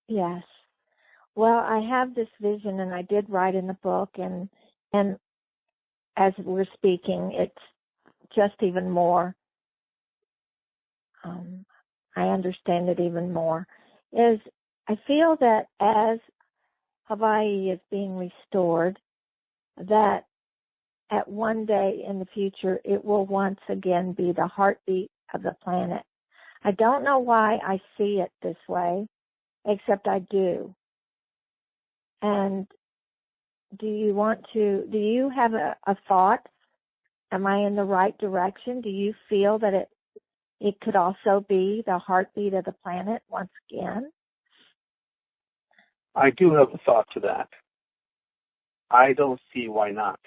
Yes. Well, I have this vision, and I did write in the book, and as we're speaking, it's just even more. I understand it even more. Is I feel that as Hawaii is being restored, that at one day in the future, it will once again be the heartbeat of the planet. I don't know why I see it this way, except I do. And do you have a thought? Am I in the right direction? Do you feel that it could also be the heartbeat of the planet once again? I do have a thought to that. I don't see why not.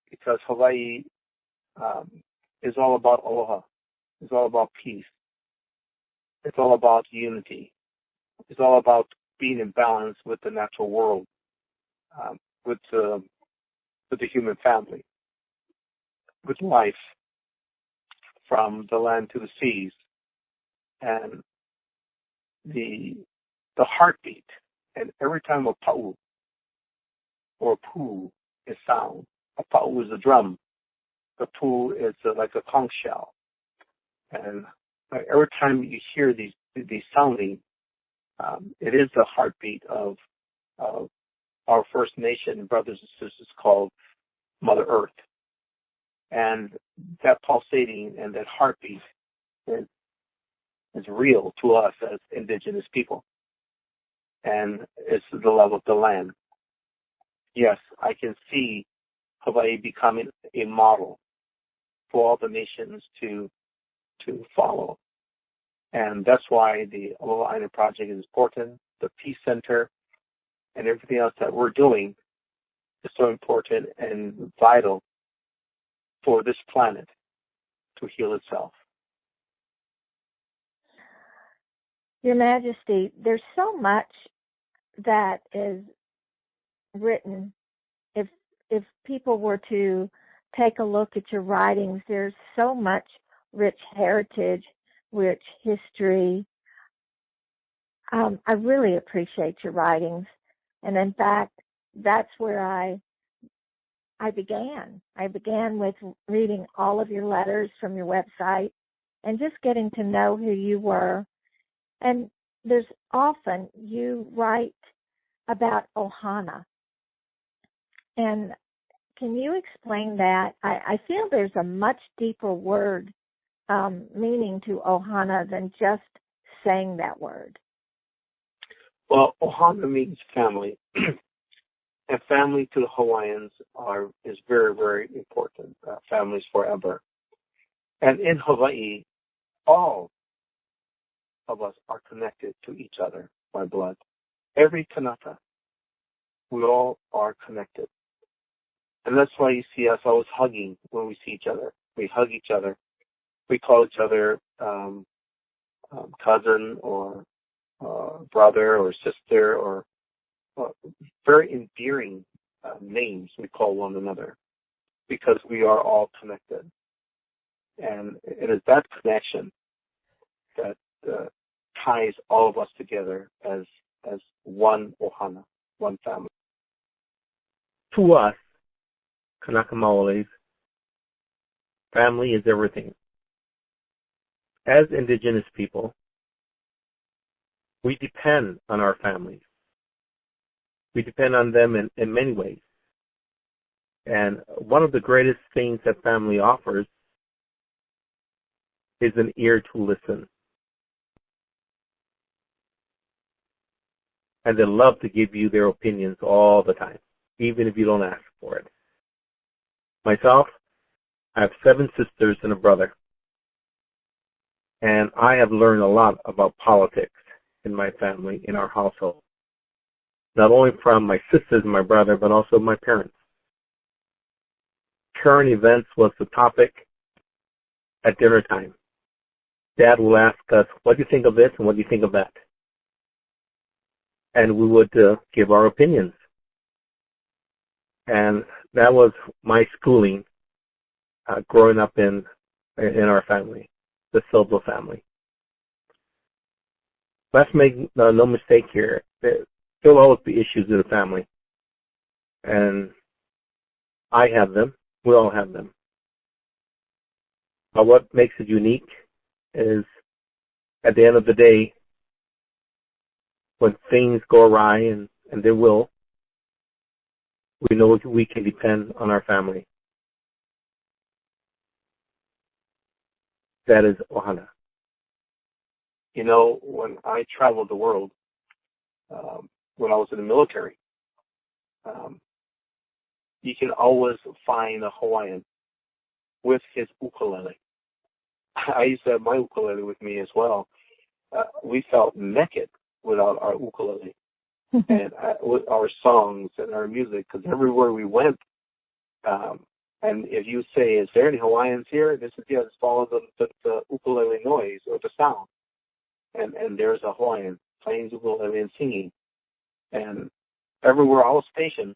Because Hawaii is all about aloha. It's all about peace. It's all about unity. It's all about being in balance with the natural world, with the human family, with life, from the land to the seas, and the heartbeat. And every time a pa'u or a pu is sound, a pa'u is a drum, the pu is like a conch shell, and every time you hear these sounding, it is the heartbeat of our First Nation brothers and sisters called Mother Earth. And that pulsating and that heartbeat is real to us as indigenous people. And it's the love of the land. Yes, I can see Hawaii becoming a model for all the nations to follow. And that's why the Aloha Island Project is important. The Peace Center and everything else that we're doing is so important and vital for this planet to heal itself. Your Majesty, there's so much that is written. If people were to take a look at your writings, there's so much rich heritage, rich history. I really appreciate your writings. And in fact, that's where I began. I began with reading all of your letters from your website and just getting to know who you were. And there's often you write about ohana. And can you explain that? I feel there's a much deeper word meaning to ohana than just saying that word. Well, ohana means family. And family to the Hawaiians is very, very important. Families forever. And in Hawaii, all of us are connected to each other by blood. Every kanaka, we all are connected. And that's why you see us always hugging when we see each other. We hug each other. We call each other cousin or brother or sister or very endearing names we call one another because we are all connected. And it is that connection that ties all of us together as one ohana, one family. To us, Kanaka Maoles, family is everything. As indigenous people, we depend on our families. We depend on them in many ways. And one of the greatest things that family offers is an ear to listen. And they love to give you their opinions all the time, even if you don't ask for it. Myself, I have 7 sisters and a brother. And I have learned a lot about politics in my family, in our household. Not only from my sisters and my brother, but also my parents. Current events was the topic at dinner time. Dad will ask us, what do you think of this and what do you think of that? And we would give our opinions. And that was my schooling growing up in our family, the Silva family. let's make no mistake here. There'll always be issues in the family. And I have them. We all have them. But what makes it unique is at the end of the day, when things go awry, and they will, we know we can depend on our family. That is ohana. You know, when I traveled the world, when I was in the military, you can always find a Hawaiian with his ukulele. I used to have my ukulele with me as well. We felt naked without our ukulele and with our songs and our music, because everywhere we went, and if you say, is there any Hawaiians here? This is, yeah, just follow the ukulele noise or the sound. And there's a Hawaiian playing his ukulele and singing. And everywhere I was stationed,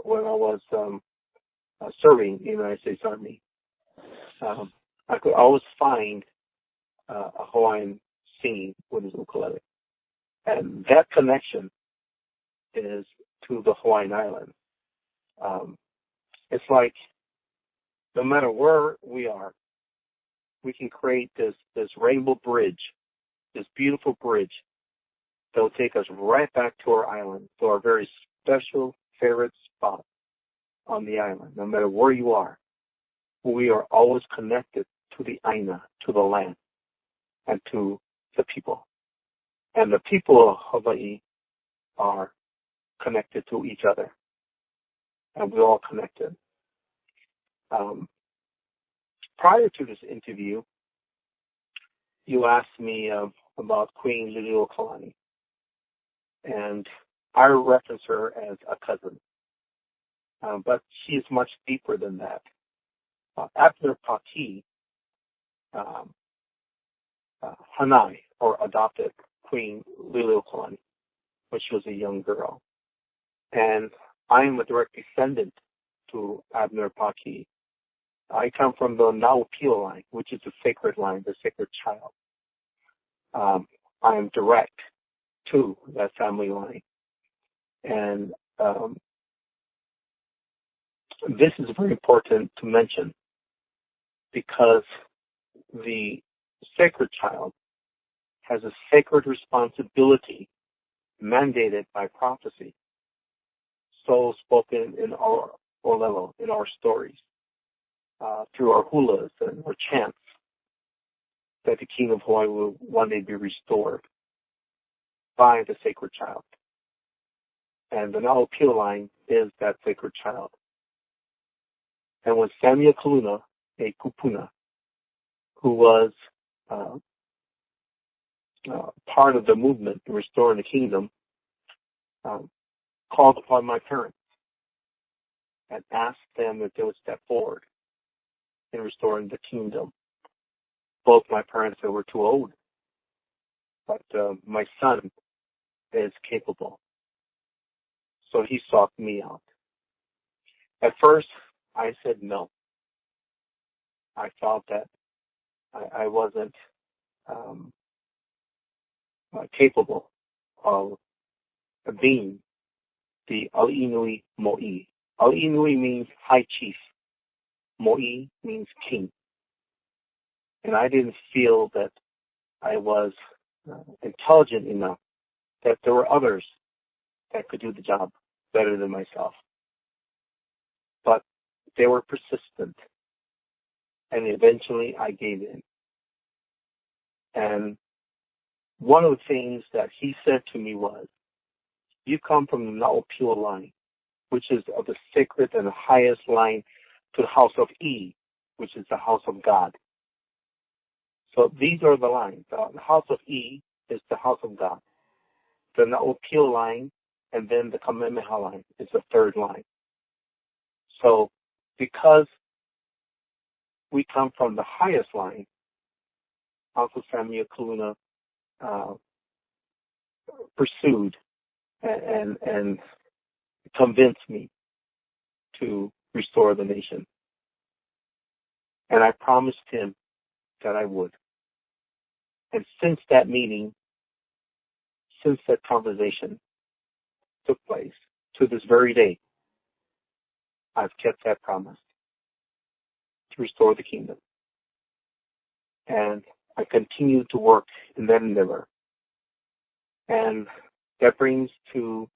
when I was serving the United States Army, I could always find a Hawaiian singing with his ukulele. And that connection is to the Hawaiian Islands. It's like no matter where we are, we can create this rainbow bridge, this beautiful bridge that will take us right back to our island, to our very special favorite spot on the island. No matter where you are, we are always connected to the Aina, to the land, and to the people. And the people of Hawaii are connected to each other. And we're all connected. Prior to this interview, you asked me about Queen Liliu'okalani. And I reference her as a cousin. But she is much deeper than that. Abner Paki, Hanai, or adopted Queen Liliu'okalani when she was a young girl. And I am a direct descendant to Abner Paki. I come from the Nau'opio line, which is the sacred line, the sacred child. I am direct to that family line. And this is very important to mention because the sacred child has a sacred responsibility mandated by prophecy, so spoken in our olelo, in our stories, through our hulas and our chants, that the Kingdom of Hawaii will one day be restored by the sacred child. And the Nau'opio line is that sacred child. And when Samuel Kaluna, a kupuna, who was part of the movement in restoring the kingdom, called upon my parents and asked them if they would step forward in restoring the kingdom. Both my parents said were too old, but my son is capable. So he sought me out. At first, I said no. I thought that I wasn't capable of being the Ali'inui Mo'i. Ali'inui means high chief. Mo'i means king. And I didn't feel that I was intelligent enough, that there were others that could do the job better than myself. But they were persistent. And eventually I gave in. And one of the things that he said to me was, you come from the Nau'opio line, which is of the sacred and the highest line to the house of E, which is the house of God. So these are the lines. The house of E is the house of God. The Nau'opio line and then the Kamehameha line is the third line. So because we come from the highest line, Uncle Samuel Kaluna pursued and convinced me to restore the nation. And I promised him that I would. And since that meeting, since that conversation took place to this very day, I've kept that promise to restore the kingdom. And I continue to work in that endeavor. And that brings to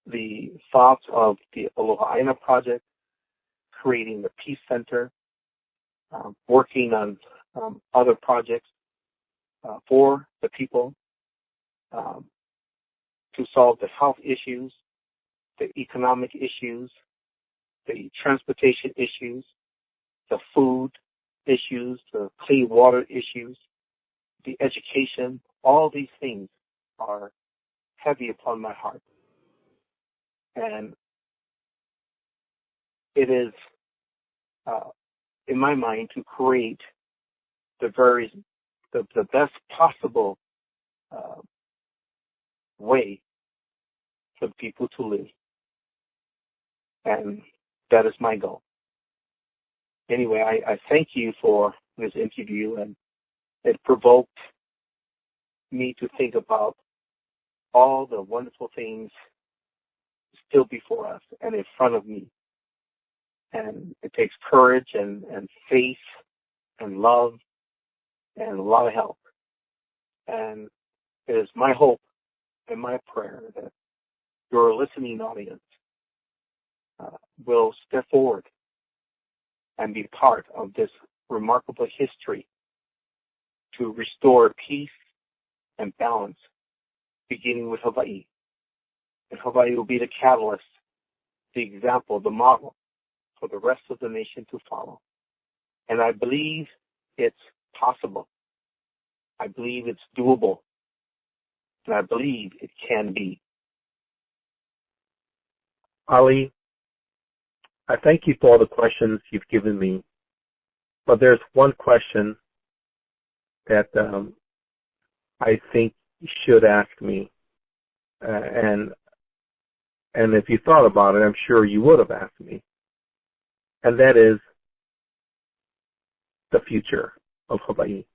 the thoughts of the Aloha Aina Project, creating the Peace Center, working on other projects for the people to solve the health issues, the economic issues, the transportation issues, the food issues, the clean water issues, the education. All these things are heavy upon my heart. And it is, in my mind, to create the best possible way for people to live. And that is my goal. Anyway, I thank you for this interview, and it provoked me to think about all the wonderful things still before us and in front of me. And it takes courage and faith and love and a lot of help. And it is my hope and my prayer that your listening audience will step forward and be part of this remarkable history to restore peace and balance, beginning with Hawaii. And Hawaii will be the catalyst, the example, the model for the rest of the nation to follow. And I believe it's possible. I believe it's doable. And I believe it can be. Ali, I thank you for all the questions you've given me. But there's one question that I think you should ask me. And if you thought about it, I'm sure you would have asked me. And that is the future of Hawaii,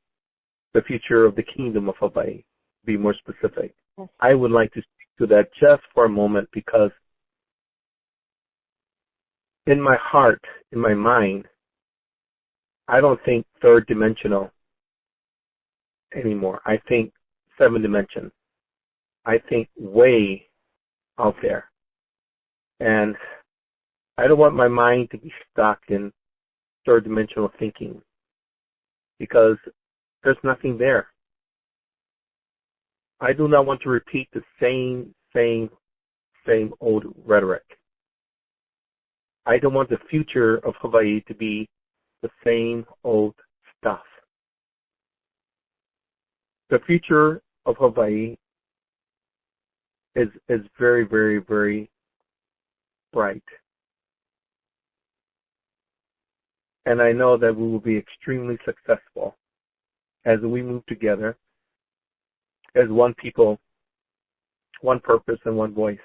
the future of the Kingdom of Hawaii, to be more specific. Yes. I would like to speak to that just for a moment, because in my heart, in my mind, I don't think third dimensional anymore. I think 7 dimension. I think way out there. And I don't want my mind to be stuck in third dimensional thinking, because there's nothing there. I do not want to repeat the same old rhetoric. I don't want the future of Hawaii to be the same old stuff. The future of Hawaii is very, very, very bright. And I know that we will be extremely successful as we move together as one people, one purpose, and one voice.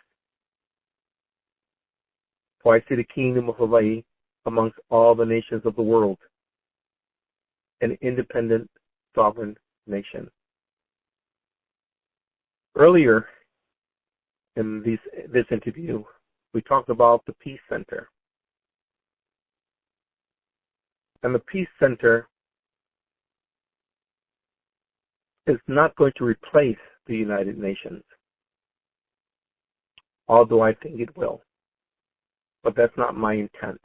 For I see the Kingdom of Hawaii amongst all the nations of the world, an independent, sovereign nation. Earlier in this interview, we talked about the Peace Center. And the Peace Center is not going to replace the United Nations, although I think it will. But that's not my intent.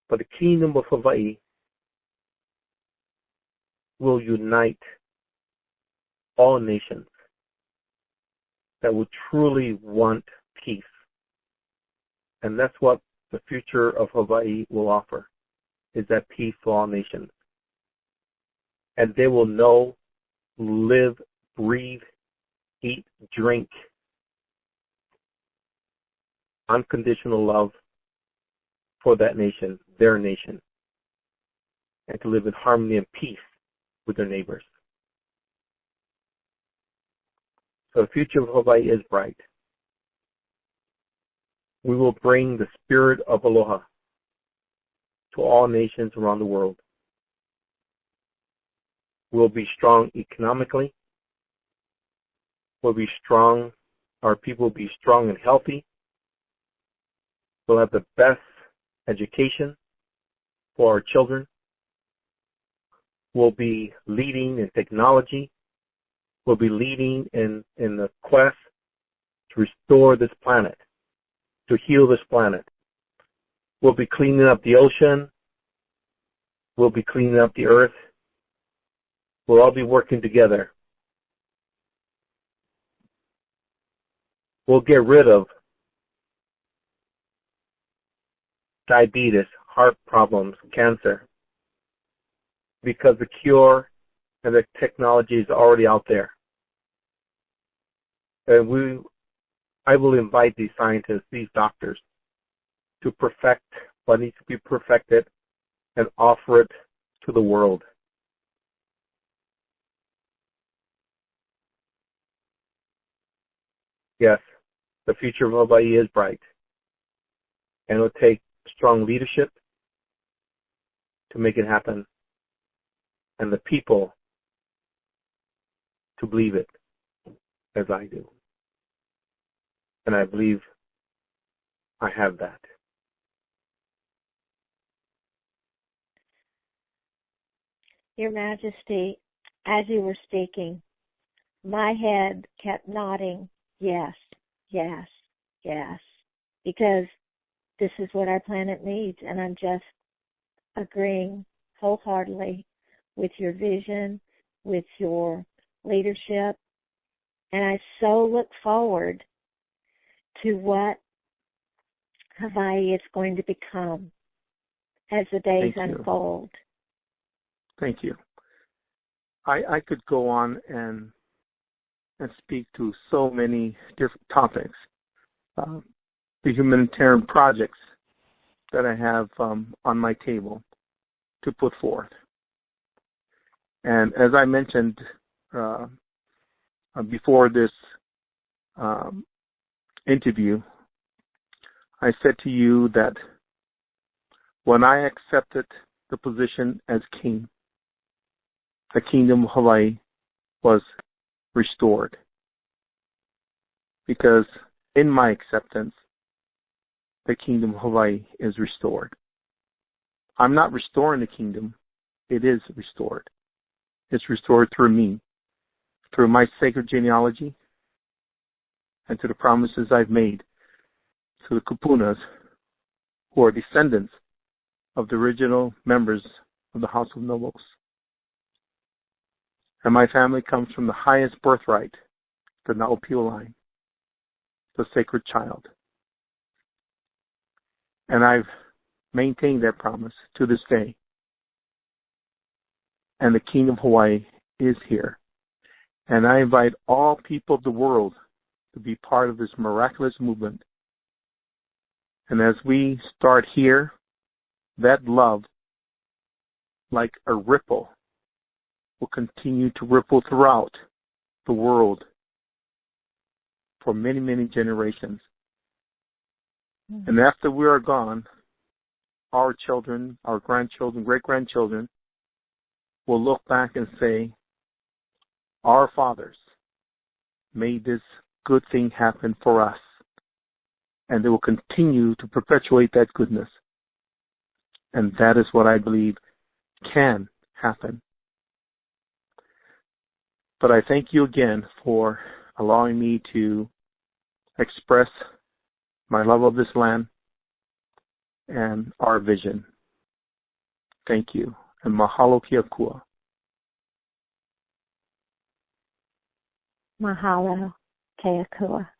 But the Kingdom of Hawaii will unite all nations that will truly want peace. And that's what the future of Hawaii will offer, is that peace for all nations. And they will know, live, breathe, eat, drink unconditional love for that nation, their nation, and to live in harmony and peace with their neighbors. So the future of Hawaii is bright. We will bring the spirit of aloha to all nations around the world. We'll be strong economically. We'll be strong. Our people will be strong and healthy. We'll have the best education for our children. We'll be leading in technology. We'll be leading in the quest to restore this planet, to heal this planet. We'll be cleaning up the ocean. We'll be cleaning up the earth. We'll all be working together. We'll get rid of diabetes, heart problems, cancer, because the cure and the technology is already out there. And I will invite these scientists, these doctors, to perfect what needs to be perfected and offer it to the world. Yes, the future of Hawaii is bright. And it will take strong leadership to make it happen, and the people to believe it as I do. And I believe I have that. Your Majesty, as you were speaking, my head kept nodding, yes, yes, yes, because this is what our planet needs, and I'm just agreeing wholeheartedly with your vision, with your leadership, and I so look forward to what Hawaii is going to become as the days unfold. Thank you. I could go on and speak to so many different topics. The humanitarian projects that I have on my table to put forth. And as I mentioned before this interview, I said to you that when I accepted the position as king, the Kingdom of Hawaii was restored. Because in my acceptance, the Kingdom of Hawaii is restored. I'm not restoring the kingdom. It is restored. It's restored through me, through my sacred genealogy, and to the promises I've made to the kupunas, who are descendants of the original members of the House of Nobles. And my family comes from the highest birthright, the Na'opio line, the sacred child. And I've maintained that promise to this day. And the Kingdom of Hawaii is here. And I invite all people of the world to be part of this miraculous movement. And as we start here, that love, like a ripple, will continue to ripple throughout the world for many, many generations. Mm-hmm. And after we are gone, our children, our grandchildren, great-grandchildren will look back and say, our fathers made this good thing happen for us. And they will continue to perpetuate that goodness. And that is what I believe can happen. But I thank you again for allowing me to express my love of this land and our vision. Thank you. And mahalo kia kua. Mahalo kia kua.